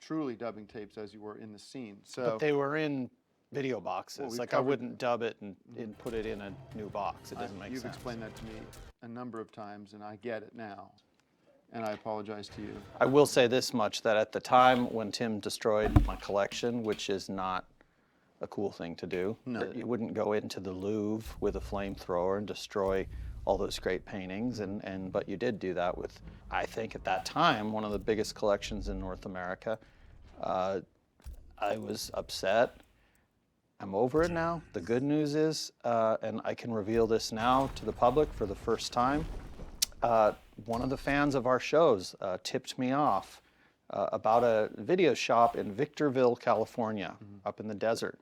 truly dubbing tapes as you were in the scene. So, but they were in video boxes. Well, like I wouldn't dub it and put it in a new box. It doesn't make sense. You've explained that to me a number of times, and I get it now. And I apologize to you. I will say this much, that at the time when Tim destroyed my collection, which is not a cool thing to do, No. you wouldn't go into the Louvre with a flamethrower and destroy all those great paintings, but you did do that with, I think at that time, one of the biggest collections in North America. I was upset. I'm over it now. The good news is, and I can reveal this now to the public for the first time, one of the fans of our shows tipped me off about a video shop in Victorville, California, up in the desert,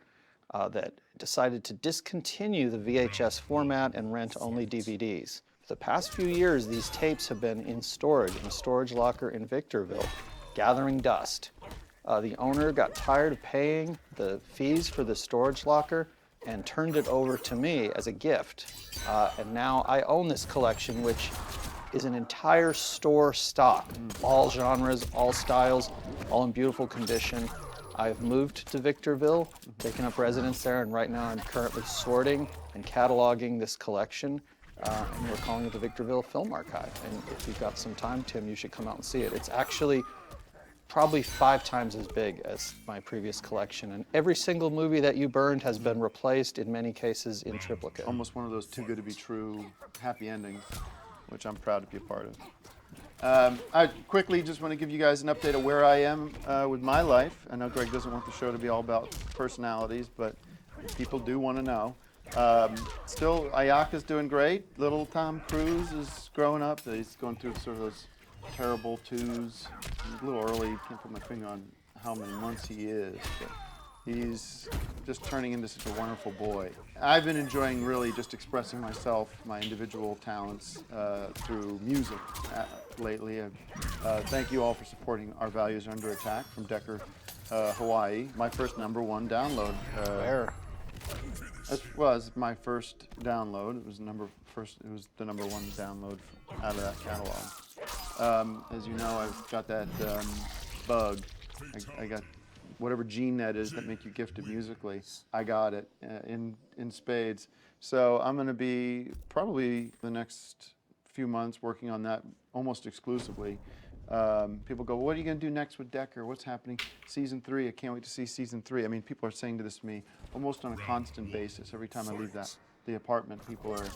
that decided to discontinue the VHS format and rent only DVDs. For the past few years, these tapes have been in a storage locker in Victorville, gathering dust. The owner got tired of paying the fees for the storage locker and turned it over to me as a gift. And now I own this collection, which is an entire store stock, all genres, all styles, all in beautiful condition. I've moved to Victorville, taken up residence there, and right now I'm currently sorting and cataloging this collection, and we're calling it the Victorville Film Archive. And if you've got some time, Tim, you should come out and see it. It's actually probably 5 times as big as my previous collection, and every single movie that you burned has been replaced, in many cases, in triplicate. Almost one of those too good to be true happy endings, which I'm proud to be a part of. I quickly just want to give you guys an update of where I am with my life. I know Greg doesn't want the show to be all about personalities, but people do want to know. Still, Ayaka's doing great. Little Tom Cruise is growing up. He's going through sort of those terrible twos. He's a little early. Can't put my finger on how many months he is, but he's just turning into such a wonderful boy. I've been enjoying really just expressing myself, my individual talents through music lately. Thank you all for supporting Our Values Are Under Attack from Decker, Hawaii. My first #1 download. Where? It was my first download. It was the #1 download out of that catalog. As you know, I've got that bug. I got whatever gene that is that make you gifted musically. I got it in spades. So I'm going to be probably the next few months working on that almost exclusively. People go, what are you going to do next with Decker? What's happening? Season 3, I can't wait to see season 3. I mean, people are saying this to me almost on a constant basis. Every time I leave the apartment, people are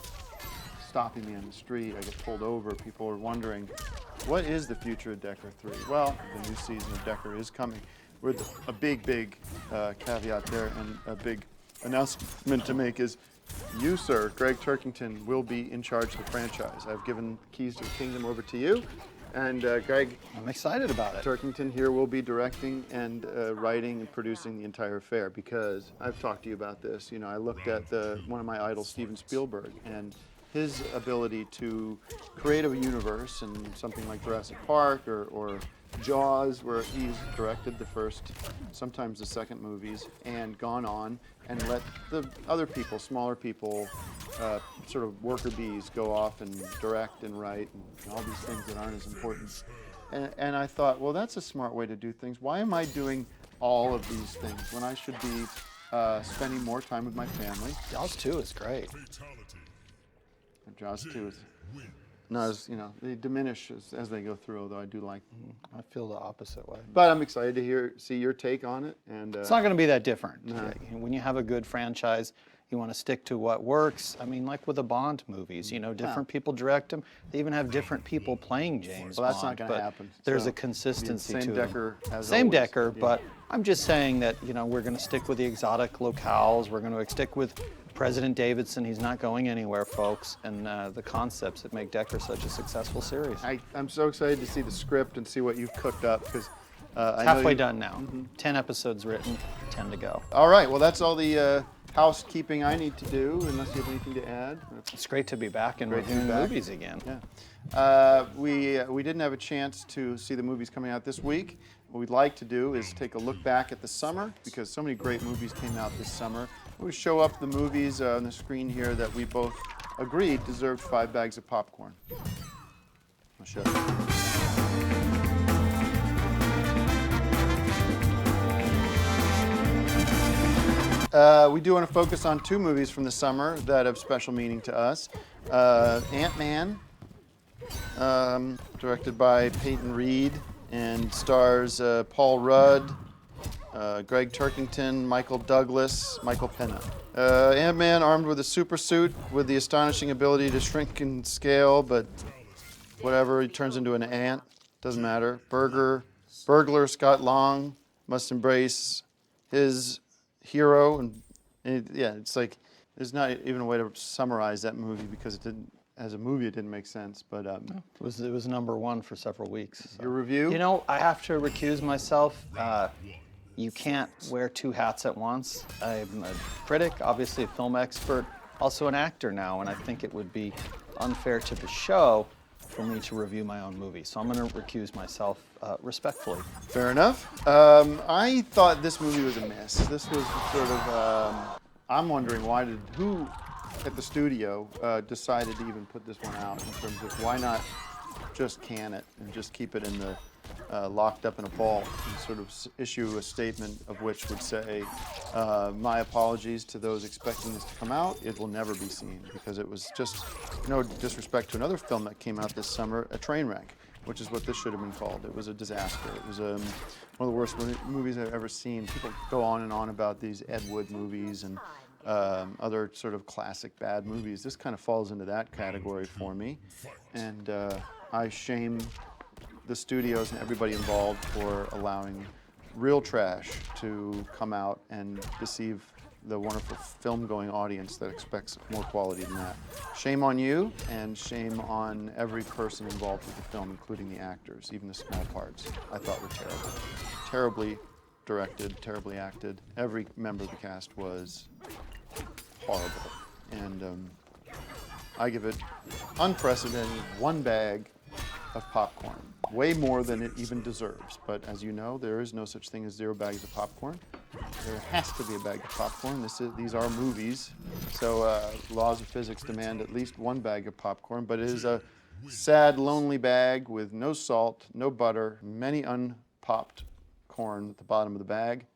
stopping me on the street. I get pulled over. People are wondering, what is the future of Decker 3? Well, the new season of Decker is coming. With a big caveat there, and a big announcement to make is, you, sir, Greg Turkington, will be in charge of the franchise. I've given keys to the kingdom over to you. And Greg, I'm excited about it. Turkington here will be directing and writing and producing the entire affair, because I've talked to you about this. You know, I looked at one of my idols, Steven Spielberg, and his ability to create a universe, and something like Jurassic Park or Jaws, where he's directed the first, sometimes the second movies, and gone on and let the other people, smaller people, sort of worker bees, go off and direct and write and all these things that aren't as important. And I thought, well, that's a smart way to do things. Why am I doing all of these things when I should be spending more time with my family? Jaws 2 is great. Jaws 2 is not as, they diminish as they go through, although I do like them. I feel the opposite way. But I'm excited to see your take on it. And it's not going to be that different. No. When you have a good franchise, you want to stick to what works. I mean, like with the Bond movies, different people direct them. They even have different people playing James Bond. Well, that's not going to happen. There's a consistency to it. Same Decker as Same always. Decker, Yeah. but I'm just saying that, we're going to stick with the exotic locales. We're going to stick with President Davidson. He's not going anywhere, folks. And the concepts that make Decker such a successful series. I'm so excited to see the script and see what you've cooked up, because it's halfway done now. 10 episodes written, 10 to go. All right, well, that's all the housekeeping I need to do, unless you have anything to add. It's great to be back and reviewing movies again. Yeah. We didn't have a chance to see the movies coming out this week. What we'd like to do is take a look back at the summer, because so many great movies came out this summer. We show up the movies on the screen here that we both agreed deserved 5 bags of popcorn. I'll show you. we do want to focus on 2 movies from the summer that have special meaning to us. Ant-Man, directed by Peyton Reed, and stars Paul Rudd, Greg Turkington, Michael Douglas, Michael Pena. Ant-Man, armed with a super suit with the astonishing ability to shrink in scale, but whatever, he turns into an ant. Doesn't matter. Burglar Scott Long must embrace his hero, and yeah, it's like there's not even a way to summarize that movie because it didn't. As a movie, it didn't make sense. But it was #1 for several weeks. So. Your review? You know, I have to recuse myself. You can't wear 2 hats at once. I'm a critic, obviously a film expert, also an actor now, and I think it would be unfair to the show for me to review my own movie. So I'm going to recuse myself respectfully. Fair enough. I thought this movie was a miss. This was sort of, I'm wondering who at the studio decided to even put this one out in terms of why not just can it and just keep it in the locked up in a vault and sort of issue a statement of which would say, my apologies to those expecting this to come out. It will never be seen, because it was just, no disrespect to another film that came out this summer, a train wreck, which is what this should have been called. It was a disaster. It was one of the worst movies I've ever seen. People go on and on about these Ed Wood movies and other sort of classic bad movies. This kind of falls into that category for me. And I shame the studios and everybody involved for allowing real trash to come out and deceive the wonderful film-going audience that expects more quality than that. Shame on you, and shame on every person involved with the film, including the actors, even the small parts. I thought were terrible. Terribly directed, terribly acted. Every member of the cast was horrible. And I give it unprecedented 1 bag of popcorn. Way more than it even deserves. But as you know, there is no such thing as 0 bags of popcorn. There has to be a bag of popcorn. These are movies, so laws of physics demand at least 1 bag of popcorn, but it is a sad, lonely bag with no salt, no butter, many unpopped corn at the bottom of the bag.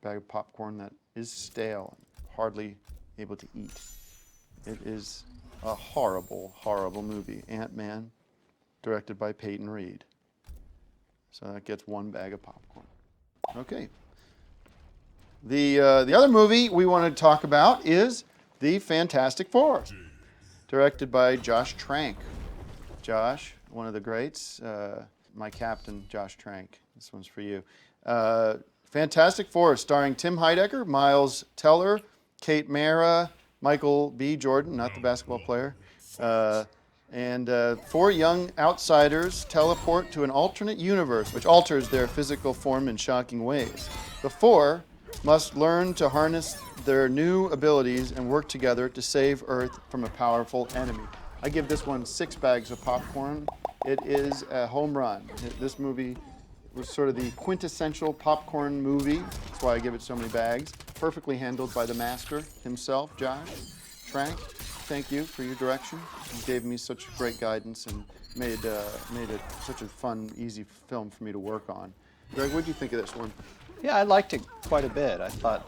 Bag of popcorn that is stale, hardly able to eat. It is a horrible, horrible movie. Ant-Man, directed by Peyton Reed. So that gets 1 bag of popcorn. Okay. The other movie we want to talk about is The Fantastic Four, directed by Josh Trank. Josh, one of the greats, my captain, Josh Trank. This one's for you. Fantastic Four, starring Tim Heidecker, Miles Teller, Kate Mara, Michael B. Jordan, not the basketball player, and 4 young outsiders teleport to an alternate universe which alters their physical form in shocking ways. The 4 must learn to harness their new abilities and work together to save Earth from a powerful enemy. I give this one 6 bags of popcorn. It is a home run. This movie was sort of the quintessential popcorn movie. That's why I give it so many bags. Perfectly handled by the master himself, Josh Trank. Thank you for your direction. You gave me such great guidance and made it such a fun, easy film for me to work on. Greg, what did you think of this one? Yeah, I liked it quite a bit. I thought,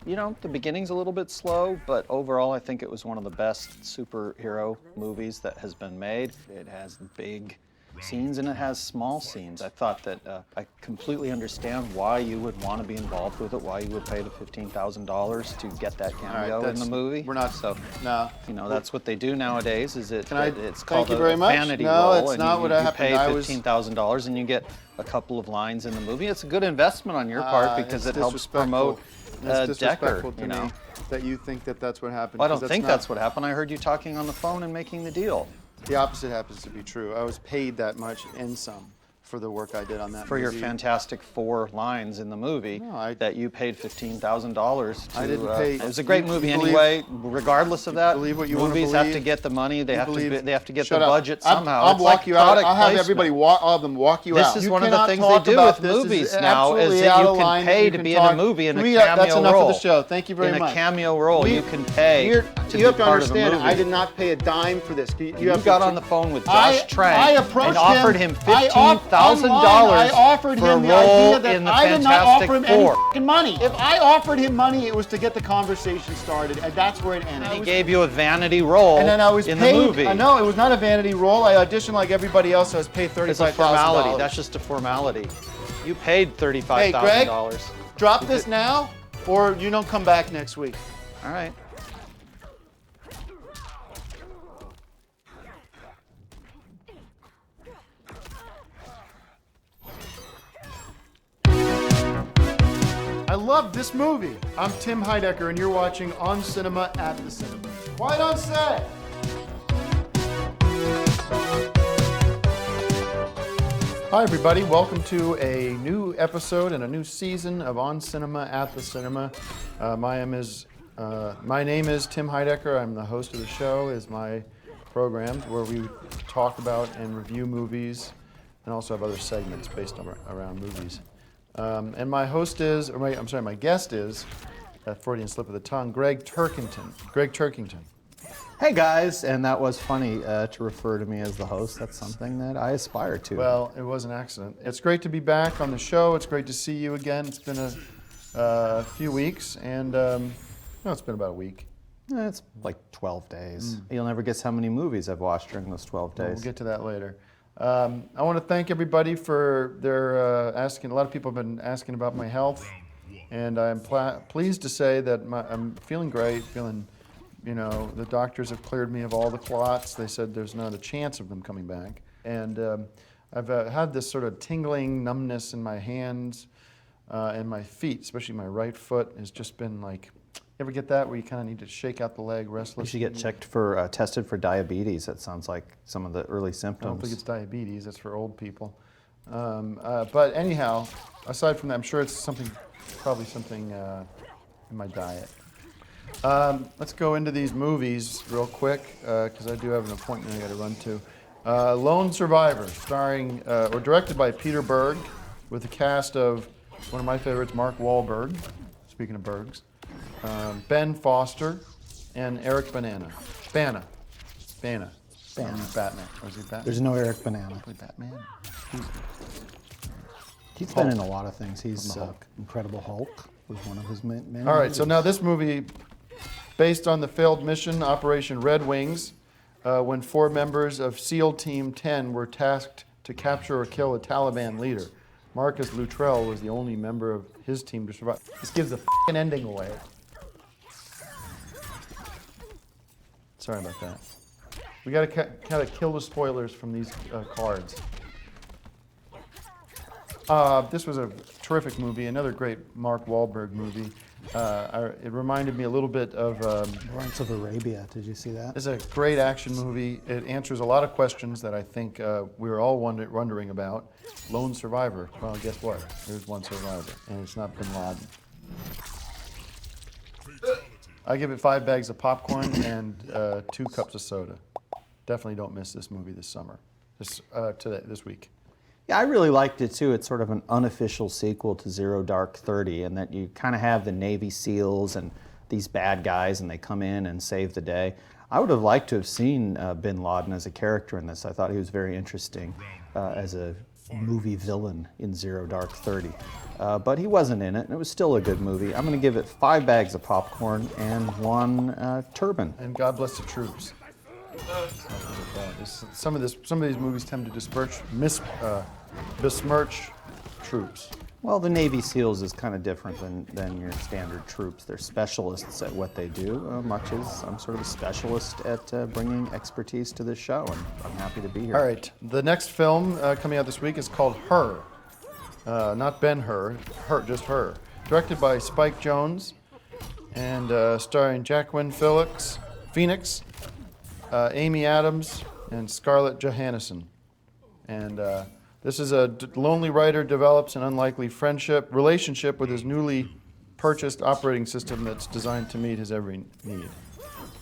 the beginning's a little bit slow, but overall I think it was one of the best superhero movies that has been made. It has big scenes and it has small scenes. I thought that I completely understand why you would want to be involved with it, why you would pay the $15,000 to get that cameo in the movie. We're not so. No. That's what they do nowadays. It's thank called you very a much. vanity No, role, it's not what happened. You pay $15,000 and you get a couple of lines in the movie. It's a good investment on your part because it helps promote Decker. To me that you think that that's what happened. Well, I don't think that's what happened. I heard you talking on the phone and making the deal. The opposite happens to be true. I was paid that much and some for the work I did on that for movie. your Fantastic Four lines in the movie that you paid $15,000 to. I didn't pay. It was a great movie anyway. Regardless of that, believe what you movies want to have to get the money. They have to get Shut the up. budget somehow. I'll walk you out. I'll have placement. everybody I'll have them walk you out. This is one of the things they do with movies now, is that you can pay to be in a movie in a cameo role. That's enough of the show. Thank you very much. In a cameo role, you can pay to be part of a movie. You have to understand, I did not pay a dime for this. You got on the phone with Josh Trank I approached and offered him $15,000 $35,000 I offered for a him the role idea that in the I did not offer him Fantastic any Four. fucking money. If I offered him money, it was to get the conversation started, and that's where it ended. He gave you a vanity role and then I was in paid, the movie. No, it was not a vanity role. I auditioned like everybody else. I was paid $35,000. It's a formality. That's just a formality. You paid $35,000. Hey, Greg, drop this now, or you don't come back next week. All right. I love this movie. I'm Tim Heidecker, and you're watching On Cinema at the Cinema. Quiet on set. Hi, everybody. Welcome to a new episode and a new season of On Cinema at the Cinema. My name is Tim Heidecker. I'm the host of the show. Is my program where we talk about and review movies, and also have other segments based around movies. And my guest is, Freudian slip of the tongue, Greg Turkington. Hey guys, and that was funny to refer to me as the host. That's something that I aspire to. Well, it was an accident. It's great to be back on the show. It's great to see you again. It's been a few weeks, and it's been about a week. It's like 12 days. You'll never guess how many movies I've watched during those 12 days. We'll get to that later. I want to thank everybody for their asking. A lot of people have been asking about my health, and I'm pleased to say that I'm feeling great. The doctors have cleared me of all the clots. They said there's not a chance of them coming back. And I've had this sort of tingling numbness in my hands and my feet, especially my right foot has just been like, you ever get that where you kind of need to shake out the leg, restless? You should get tested for diabetes. That sounds like some of the early symptoms. I don't think it's diabetes. It's for old people. But anyhow, aside from that, I'm sure it's probably something in my diet. Let's go into these movies real quick because I do have an appointment I got to run to. Lone Survivor, starring or directed by Peter Berg, with a cast of one of my favorites, Mark Wahlberg. Speaking of Bergs. Ben Foster, and Eric Bana. Batman. Or is he Batman? There's no Eric Bana. Play Batman. He's been in a lot of things. He's Incredible Hulk was one of his many. All right, so now this movie, based on the failed mission Operation Red Wings, when 4 members of SEAL Team 10 were tasked to capture or kill a Taliban leader. Marcus Luttrell was the only member of his team to survive. This gives the f***ing ending away. Sorry about that. We got to kind of kill the spoilers from these cards. This was a terrific movie, another great Mark Wahlberg movie. It reminded me a little bit of Lawrence of Arabia. Did you see that? It's a great action movie. It answers a lot of questions that I think we were all wondering about. Lone Survivor. Well, guess what? There's one survivor, and it's not Bin Laden. I give it 5 bags of popcorn and 2 cups of soda. Definitely don't miss this movie this summer, this week. Yeah, I really liked it too. It's sort of an unofficial sequel to Zero Dark 30, and that you kind of have the Navy SEALs and these bad guys, and they come in and save the day. I would have liked to have seen Bin Laden as a character in this. I thought he was very interesting as a movie villain in Zero Dark 30. But he wasn't in it, and it was still a good movie. I'm going to give it 5 bags of popcorn and 1 turban. And God bless the troops. Some of these movies tend to besmirch troops. Well, the Navy SEALs is kind of different than your standard troops. They're specialists at what they do, much as I'm sort of a specialist at bringing expertise to this show, and I'm happy to be here. All right, the next film coming out this week is called Her. Not Ben-Hur, just Her. Directed by Spike Jonze and starring Jacqueline Phoenix, Amy Adams, and Scarlett Johansson. And this is a lonely writer develops an unlikely relationship with his newly purchased operating system that's designed to meet his every need.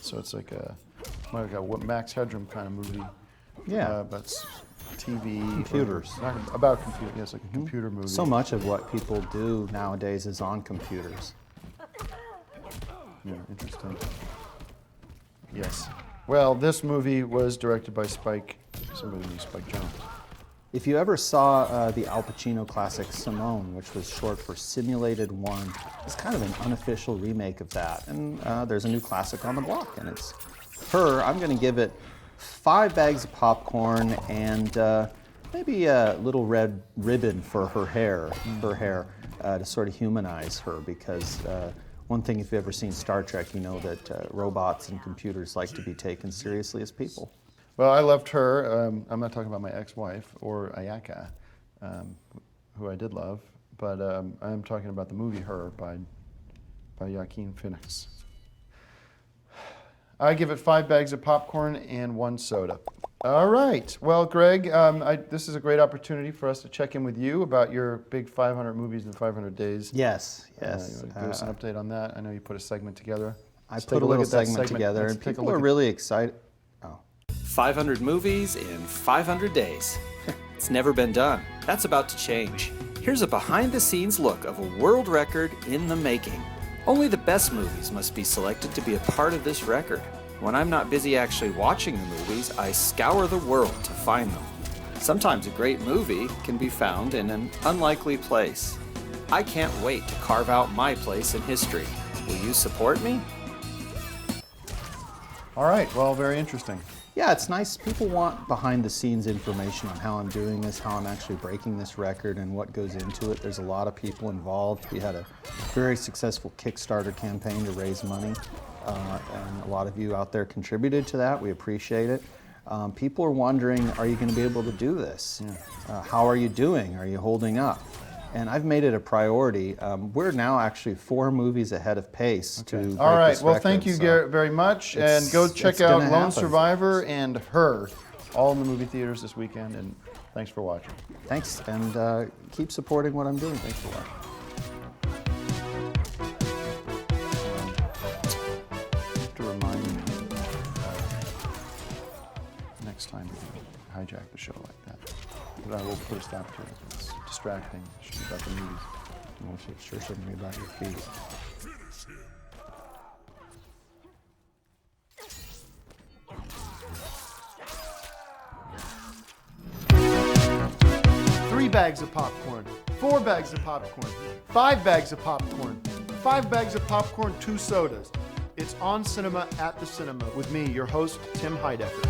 So it's like a Max Headroom kind of movie. Yeah. But it's TV. Computers. Not about computer. Yes, like a computer movie. So much of what people do nowadays is on computers. Yeah, interesting. Yes. Well, this movie was directed by somebody named Spike Jonze. If you ever saw the Al Pacino classic Simone, which was short for Simulated One, it's kind of an unofficial remake of that. And there's a new classic on the block, and it's her. I'm going to give it 5 bags of popcorn and maybe a little red ribbon for her hair, to sort of humanize her, because one thing, if you've ever seen Star Trek, you know that robots and computers like to be taken seriously as people. Well, I loved her. I'm not talking about my ex-wife or Ayaka, who I did love, but I'm talking about the movie Her by Joaquin Phoenix. I give it 5 bags of popcorn and 1 soda. All right. Well, Greg, this is a great opportunity for us to check in with you about your big 500 movies in 500 days. Yes. You want to give us an update on that? I know you put a segment together. I put a little segment together, and people are really excited. 500 movies in 500 days. It's never been done. That's about to change. Here's a behind-the-scenes look of a world record in the making. Only the best movies must be selected to be a part of this record. When I'm not busy actually watching the movies, I scour the world to find them. Sometimes a great movie can be found in an unlikely place. I can't wait to carve out my place in history. Will you support me? All right. Well, very interesting. Yeah, it's nice. People want behind-the-scenes information on how I'm doing this, how I'm actually breaking this record, and what goes into it. There's a lot of people involved. We had a very successful Kickstarter campaign to raise money, and a lot of you out there contributed to that. We appreciate it. People are wondering, are you going to be able to do this? How are you doing? Are you holding up? And I've made it a priority. We're now actually 4 movies ahead of pace to break this record. All right. Well, thank you, Garrett, very much. And go check out Lone Survivor and Her, all in the movie theaters this weekend. And thanks for watching. Thanks, and keep supporting what I'm doing. Thanks for watching. I have to remind you next time you hijack the show like that. But I will put a stop to it. It's distracting. It should be about the movies. Well, it sure shouldn't be about your feet. Three bags of popcorn, 4 bags of popcorn, 5 bags of popcorn, 5 bags of popcorn, 2 sodas. It's On Cinema at the Cinema with me, your host, Tim Heidecker.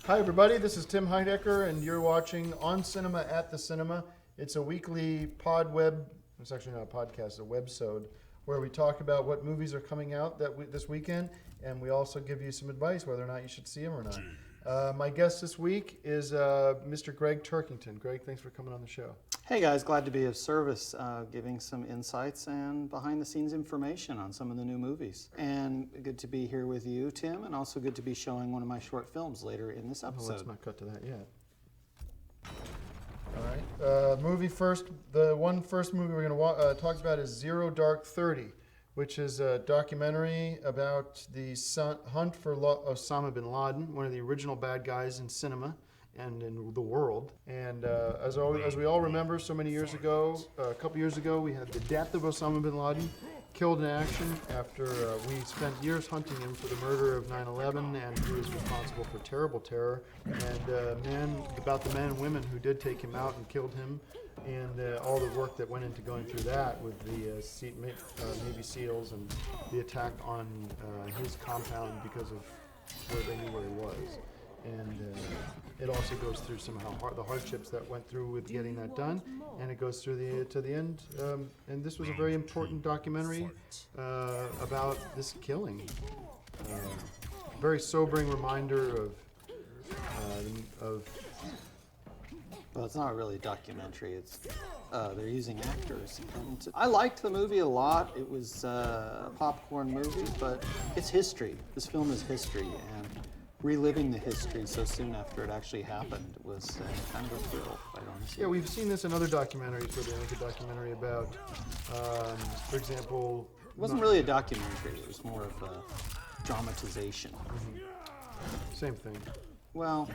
Hi everybody, this is Tim Heidecker and you're watching On Cinema at the Cinema. It's a weekly it's actually not a podcast, it's a websode, where we talk about what movies are coming out this weekend, and we also give you some advice whether or not you should see them or not. My guest this week is Mr. Greg Turkington. Greg, thanks for coming on the show. Hey guys, glad to be of service, giving some insights and behind-the-scenes information on some of the new movies. And good to be here with you, Tim, and also good to be showing one of my short films later in this episode. Well, let's not cut to that yet. All right. The first movie we're going to talk about is Zero Dark 30, which is a documentary about the hunt for Osama bin Laden, one of the original bad guys in cinema and in the world. And as we all remember, so many years ago, a couple years ago, we had the death of Osama bin Laden, killed in action after we spent years hunting him for the murder of 9/11, and he was responsible for terrible terror, and about the men and women who did take him out and killed him, and all the work that went into going through that with the Navy SEALs and the attack on his compound because of where they knew where he was. And it also goes through the hardships that went through with getting that done, and it goes through to the end. And this was a very important documentary about this killing. Very sobering reminder of. Well, it's not really a documentary. It's they're using actors. And I liked the movie a lot. It was a popcorn movie, but it's history. This film is history, and reliving the history so soon after it actually happened was kind of a thrill, quite honestly. Yeah, we've seen this in other documentaries where they make a documentary about, for example... It wasn't really a documentary. It was more of a dramatization. Mm-hmm. Same thing. Well,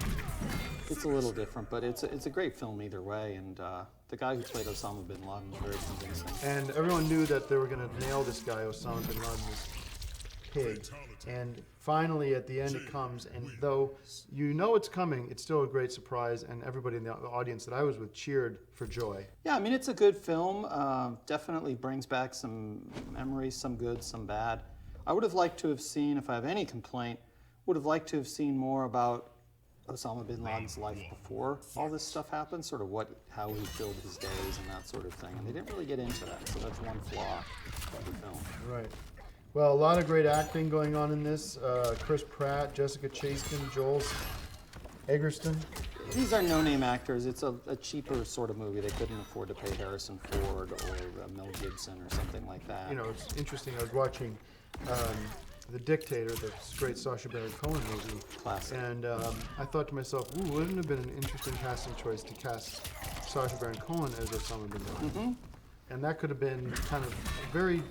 it's a little different, but it's a great film either way, and the guy who played Osama bin Laden was very convincing. And everyone knew that they were going to nail this guy, Osama bin Laden, pig. And finally, at the end, it comes. And though you know it's coming, it's still a great surprise. And everybody in the audience that I was with cheered for joy. Yeah, I mean, it's a good film. Definitely brings back some memories, some good, some bad. I would have liked to have seen, if I have any complaint, would have liked to have seen more about Osama bin Laden's life before all this stuff happened, sort of how he filled his days and that sort of thing. And they didn't really get into that, so that's one flaw of the film. Right. Well, a lot of great acting going on in this. Chris Pratt, Jessica Chastain, Joel Egerton. These are no-name actors. It's a cheaper sort of movie. They couldn't afford to pay Harrison Ford or Mel Gibson or something like that. You know, it's interesting. I was watching The Dictator, the great Sacha Baron Cohen movie. Classic. And I thought to myself, ooh, wouldn't it have been an interesting casting choice to cast Sacha Baron Cohen as Osama bin Laden? Mm-hmm. And that could have been kind of very...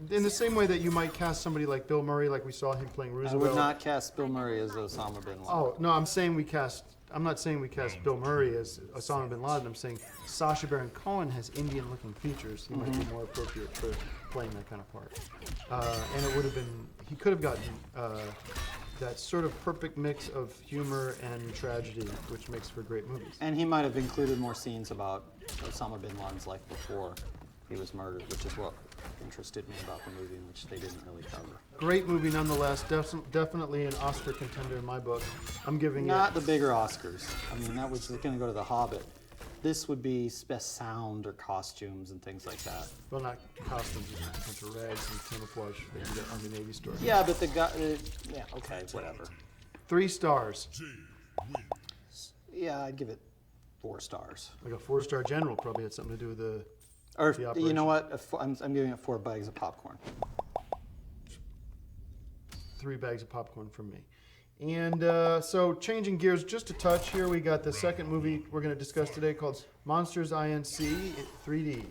In the same way that you might cast somebody like Bill Murray, like we saw him playing Roosevelt. I would not cast Bill Murray as Osama bin Laden. Oh, no, I'm not saying we cast Bill Murray as Osama bin Laden. I'm saying Sacha Baron Cohen has Indian-looking features. He might be more appropriate for playing that kind of part. And it would have been... He could have gotten that sort of perfect mix of humor and tragedy, which makes for great movies. And he might have included more scenes about Osama bin Laden's life before he was murdered, which is what interested me about the movie, which they didn't really cover. Great movie nonetheless. Definitely an Oscar contender in my book. I'm giving Not the bigger Oscars. I mean, that was going to go to The Hobbit. This would be best sound or costumes and things like that. Well, not costumes, just a bunch of rags and camouflage that you get on the Navy store. Yeah, but the guy... yeah, okay, whatever. 3 stars. Yeah, I'd give it 4 stars. Like a 4-star general probably had something to do with the... Or, the you operation. know what? I'm giving it 4 bags of popcorn. 3 bags of popcorn from me. And so changing gears just a touch here, we got the second movie we're going to discuss today called Monsters Inc. 3D.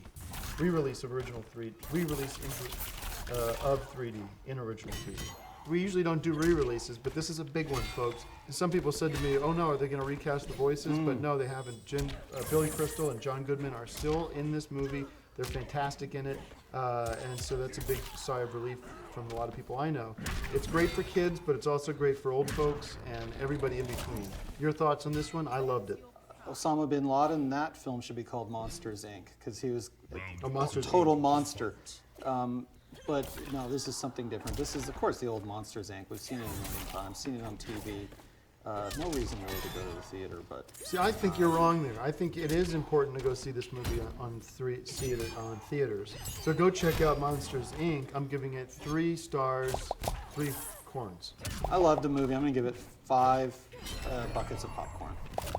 Re-release of 3D in original 3D. We usually don't do re-releases, but this is a big one, folks. And some people said to me, oh no, are they going to recast the voices? But no, they haven't. Billy Crystal and John Goodman are still in this movie. They're fantastic in it. And so that's a big sigh of relief from a lot of people I know. It's great for kids, but it's also great for old folks and everybody in between. Your thoughts on this one? I loved it. Osama bin Laden, that film should be called Monsters, Inc., because he was a Monsters, total monster. But no, this is something different. This is, of course, the old Monsters, Inc. We've seen it a million times, seen it on TV. No reason really to go to the theater, but... See, I think you're wrong there. I think it is important to go see this movie see it on theaters. So go check out Monsters, Inc. I'm giving it 3 stars, 3 corns. I love the movie. I'm going to give it 5 buckets of popcorn.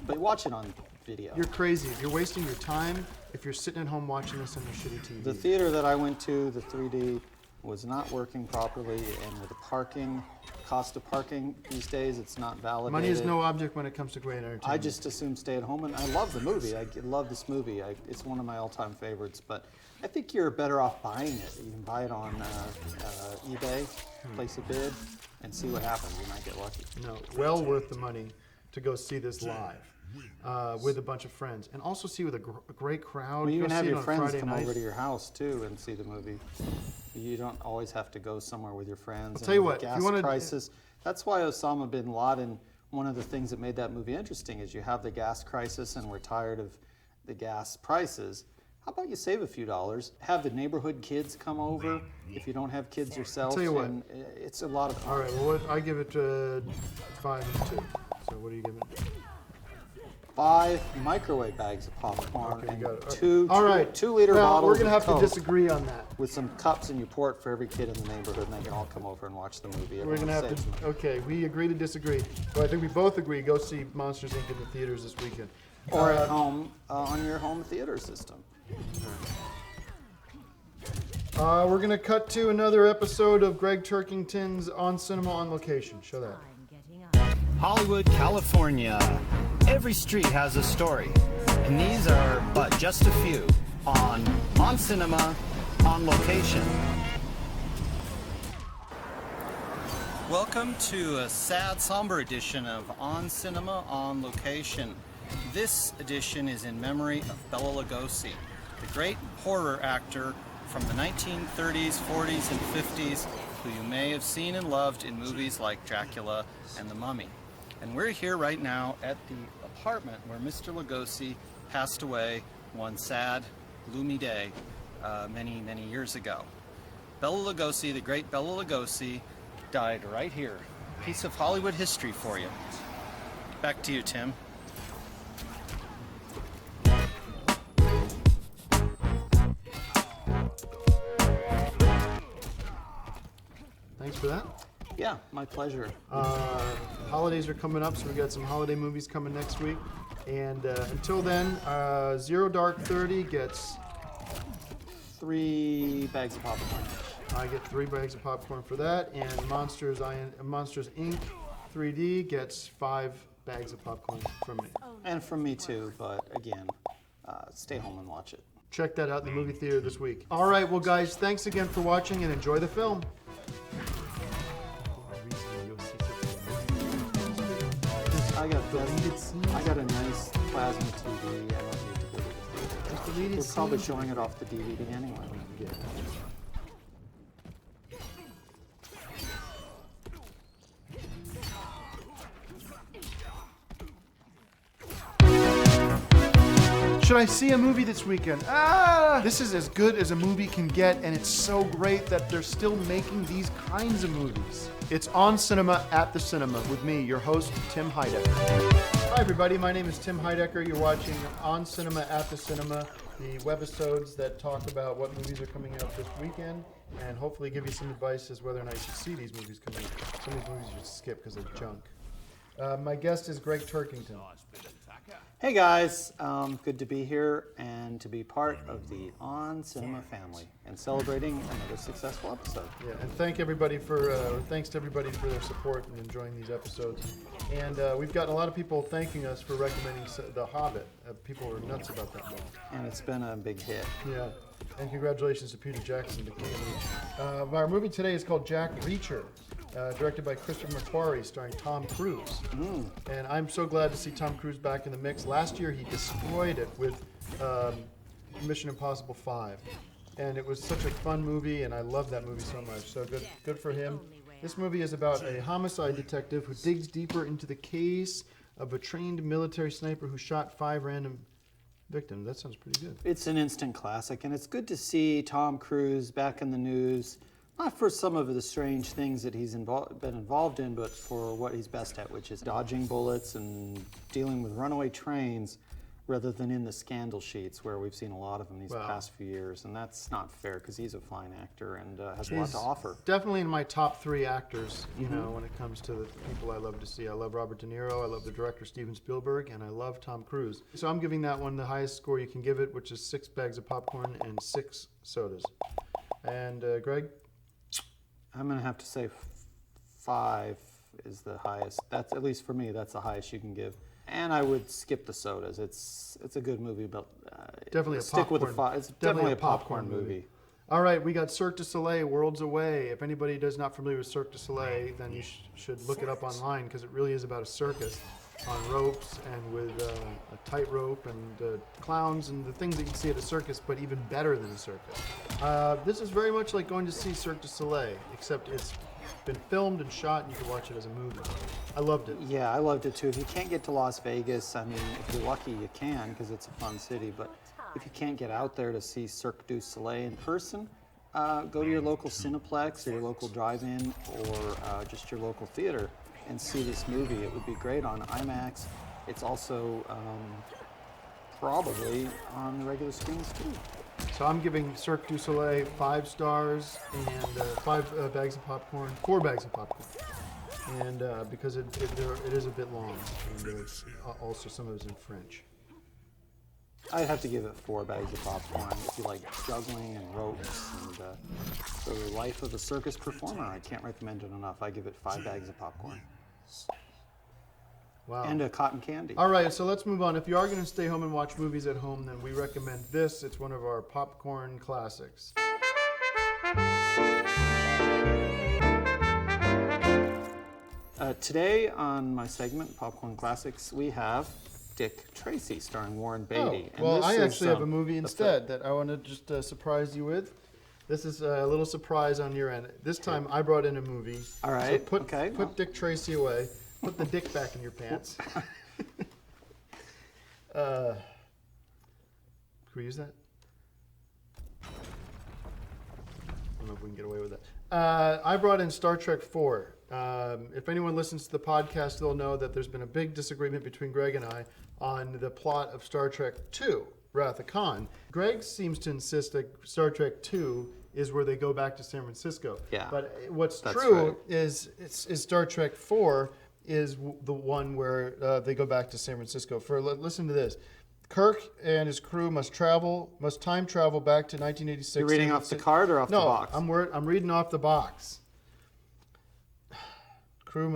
But watch it on video. You're crazy. You're wasting your time if you're sitting at home watching this on your shitty TV. The theater that I went to, the 3D, was not working properly, and with the cost of parking these days, it's not validated. Money is no object when it comes to great entertainment. I just assume stay at home, and I love the movie. I love this movie. It's one of my all-time favorites, but I think you're better off buying it. You can buy it on eBay, place a bid, and see what happens. You might get lucky. No, well worth the money to go see this live with a bunch of friends, and also see with a great crowd. Well, you go can have see it your on friends Friday come night. over to your house too and see the movie. You don't always have to go somewhere with your friends. I'll tell you what, the if gas you wanna- crisis. That's why Osama bin Laden. One of the things that made that movie interesting is you have the gas crisis, and we're tired of the gas prices. How about you save a few dollars? Have the neighborhood kids come over if you don't have kids yourself. Tell you what. And it's a lot of fun. All right, well, I give it 5 and 2. So what are you giving it? 5 microwave bags of popcorn Okay, you and got it. 2 All right. 2-liter Well, bottles we're gonna of have Coke to disagree on that. with some cups in your port for every kid in the neighborhood, and they can all come over and watch the movie. We're gonna have Everyone saves to. Okay, we agree to disagree. So I think we both agree. Go see Monsters Inc. in the theaters this weekend. or at home on your home theater system. We're gonna cut to another episode of Greg Turkington's On Cinema on Location. Show that. Hollywood, California. Every street has a story, and these are but just a few on Cinema, on Location. Welcome to a sad, somber edition of On Cinema, on Location. This edition is in memory of Bela Lugosi, the great horror actor from the 1930s, 40s, and 50s, who you may have seen and loved in movies like Dracula and The Mummy. And we're here right now at the apartment where Mr. Lugosi passed away one sad, gloomy day many, many years ago. Bela Lugosi, the great Bela Lugosi, died right here. Piece of Hollywood history for you. Back to you, Tim. Thanks for that. Yeah, my pleasure. Holidays are coming up, so we got some holiday movies coming next week. And until then, Zero Dark 30 gets 3 bags of popcorn. I get 3 bags of popcorn for that, and Monsters Inc. 3D gets 5 bags of popcorn from me. And from me too, but again, stay home and watch it. Check that out in the movie theater this week. All right, well, guys, thanks again for watching, and enjoy the film. I got a nice plasma TV. I don't need to go to the theater. We're probably showing it off the DVD anyway. Should I see a movie this weekend? This is as good as a movie can get, and it's so great that they're still making these kinds of movies. It's On Cinema at the Cinema with me, your host, Tim Heidecker. Hi everybody, my name is Tim Heidecker. You're watching On Cinema at the Cinema, the webisodes that talk about what movies are coming out this weekend, and hopefully give you some advice as whether or not you should see these movies coming out. Some of these movies you should skip because they're junk. My guest is Greg Turkington. Hey guys, good to be here and to be part of the On Cinema family and celebrating another successful episode. Yeah, and thanks to everybody for their support and enjoying these episodes. And we've gotten a lot of people thanking us for recommending The Hobbit. People were nuts about that movie. And it's been a big hit. Yeah, and congratulations to Peter Jackson. Our movie today is called Jack Reacher. Directed by Christopher McQuarrie, starring Tom Cruise. And I'm so glad to see Tom Cruise back in the mix. Last year he destroyed it with Mission Impossible 5. And it was such a fun movie, and I love that movie so much. So good for him. This movie is about a homicide detective who digs deeper into the case of a trained military sniper who shot 5 random victims. That sounds pretty good. It's an instant classic, and it's good to see Tom Cruise back in the news. Not for some of the strange things that he's been involved in, but for what he's best at, which is dodging bullets and dealing with runaway trains rather than in the scandal sheets where we've seen a lot of them these past few years. And that's not fair because he's a fine actor and has a lot to offer. Definitely in my top 3 actors, you know, when it comes to the people I love to see. I love Robert De Niro, I love the director Steven Spielberg, and I love Tom Cruise. So I'm giving that one the highest score you can give it, which is 6 bags of popcorn and 6 sodas. And Greg? I'm going to have to say 5 is the highest. That's, at least for me, that's the highest you can give. And I would skip the sodas. It's a good movie, but definitely a stick popcorn. with the 5. It's definitely a popcorn movie. All right, we got Cirque du Soleil, Worlds Away. If anybody is not familiar with Cirque du Soleil, then you should look it up online because it really is about a circus on ropes and with a tightrope and clowns and the things that you see at a circus, but even better than a circus. This is very much like going to see Cirque du Soleil, except it's been filmed and shot and you can watch it as a movie. I loved it. Yeah, I loved it too. If you can't get to Las Vegas, I mean, if you're lucky you can because it's a fun city, but if you can't get out there to see Cirque du Soleil in person, go to your local Cineplex or your local drive-in or just your local theater and see this movie. It would be great on IMAX. It's also probably on the regular screens too. So I'm giving Cirque du Soleil 5 stars and 5 bags of popcorn, 4 bags of popcorn. And because it is a bit long, and it's also some of it's in French. I'd have to give it 4 bags of popcorn if you like juggling and ropes and the life of a circus performer. I can't recommend it enough. I give it 5 bags of popcorn. Wow. And a cotton candy. All right, so let's move on. If you are going to stay home and watch movies at home, then we recommend this. It's one of our popcorn classics. Today on my segment, Popcorn Classics, we have Dick Tracy starring Warren Beatty. Oh, well, I actually have a movie instead that I want to just surprise you with. This is a little surprise on your end. This time I brought in a movie. All right. So put Okay. Dick Tracy away. Put the dick back in your pants. Can we use that? I don't know if we can get away with that. I brought in Star Trek 4. If anyone listens to the podcast, they'll know that there's been a big disagreement between Greg and I on the plot of Star Trek 2, Wrath of Khan. Greg seems to insist that Star Trek 2 is where they go back to San Francisco. Yeah, but what's that's true right. is Star Trek 4 is the one where they go back to San Francisco. Listen to this. Kirk and his crew must time travel back to 1986. You're reading off the card or off the box? I'm reading off the box. Kirk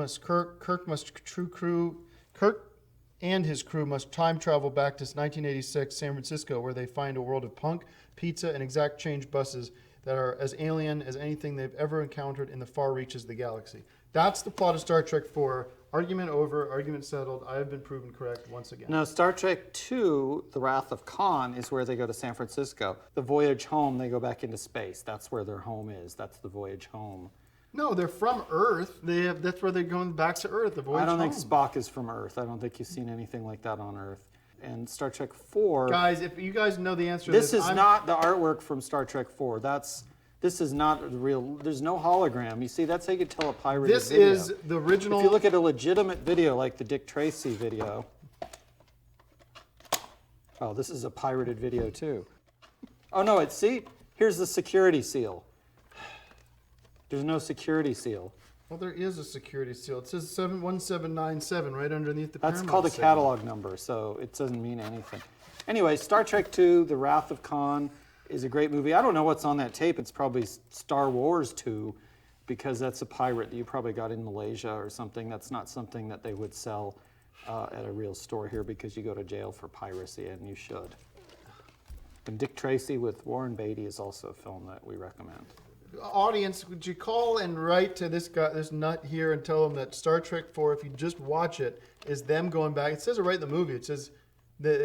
and his crew must time travel back to 1986 San Francisco, where they find a world of punk, pizza, and exact change buses that are as alien as anything they've ever encountered in the far reaches of the galaxy. That's the plot of Star Trek 4. Argument over, argument settled. I have been proven correct once again. Now, Star Trek II, The Wrath of Khan, is where they go to San Francisco. The voyage home, they go back into space. That's where their home is. That's the voyage home. No, they're from Earth. That's where they're going back to Earth. The voyage I don't home. think Spock is from Earth. I don't think you've seen anything like that on Earth. And Star Trek 4... Guys, if you guys know the answer to this this... is not the artwork from Star Trek 4. This is not real. There's no hologram. You see, that's how you could tell a pirated video. This is the original... If you look at a legitimate video like the Dick Tracy video... Oh, this is a pirated video too. Oh no, see? Here's the security seal. There's no security seal. Well, there is a security seal. It says 1797 right underneath the That's Paramount called a symbol. catalog number, so it doesn't mean anything. Anyway, Star Trek II, The Wrath of Khan is a great movie. I don't know what's on that tape. It's probably Star Wars 2, because that's a pirate that you probably got in Malaysia or something. That's not something that they would sell at a real store here, because you go to jail for piracy, and you should. And Dick Tracy with Warren Beatty is also a film that we recommend. Audience, would you call and write to this guy, this nut here, and tell him that Star Trek 4, if you just watch it, is them going back. It says it right in the movie. It says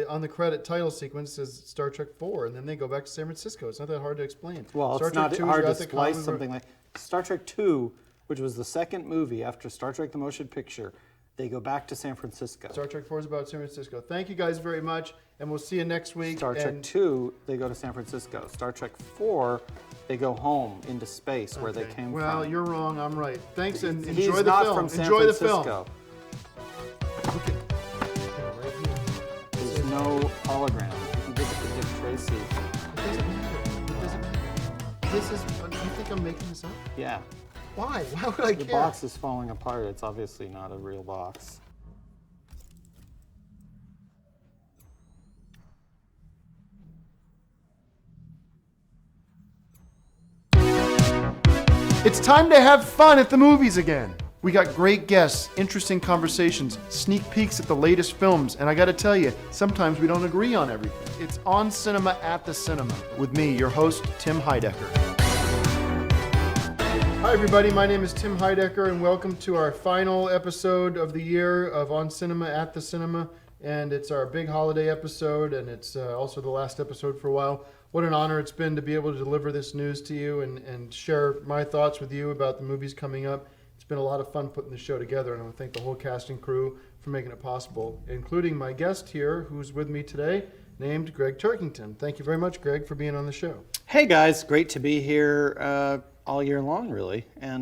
on the credit title sequence says Star Trek 4, and then they go back to San Francisco. It's not that hard to explain. Well, Star it's Trek not 2 is hard to Wrath of Khan. splice something like Star Trek II, which was the second movie after Star Trek the Motion Picture. They go back to San Francisco. Star Trek 4 is about San Francisco. Thank you guys very much, and we'll see you next week. Star Trek II, they go to San Francisco. Star Trek IV, they go home into space where they came from. Well, you're wrong. I'm right. Thanks, and He's enjoy the not film. from San Enjoy Francisco. the film. Look at right here. There's no hologram. You can look at the Dick Tracy. It doesn't matter. It doesn't matter. This is. You think I'm making this up? Yeah. Why? Why would I The care? box is falling apart. It's obviously not a real box. It's time to have fun at the movies again. We got great guests, interesting conversations, sneak peeks at the latest films, and I gotta tell you, sometimes we don't agree on everything. It's On Cinema at the Cinema with me, your host, Tim Heidecker. Hi everybody, my name is Tim Heidecker, and welcome to our final episode of the year of On Cinema at the Cinema. And it's our big holiday episode, and it's also the last episode for a while. What an honor it's been to be able to deliver this news to you and share my thoughts with you about the movies coming up. It's been a lot of fun putting the show together, and I want to thank the whole cast and crew for making it possible, including my guest here, who's with me today, named Greg Turkington. Thank you very much, Greg, for being on the show. Hey guys, great to be here all year long, really. And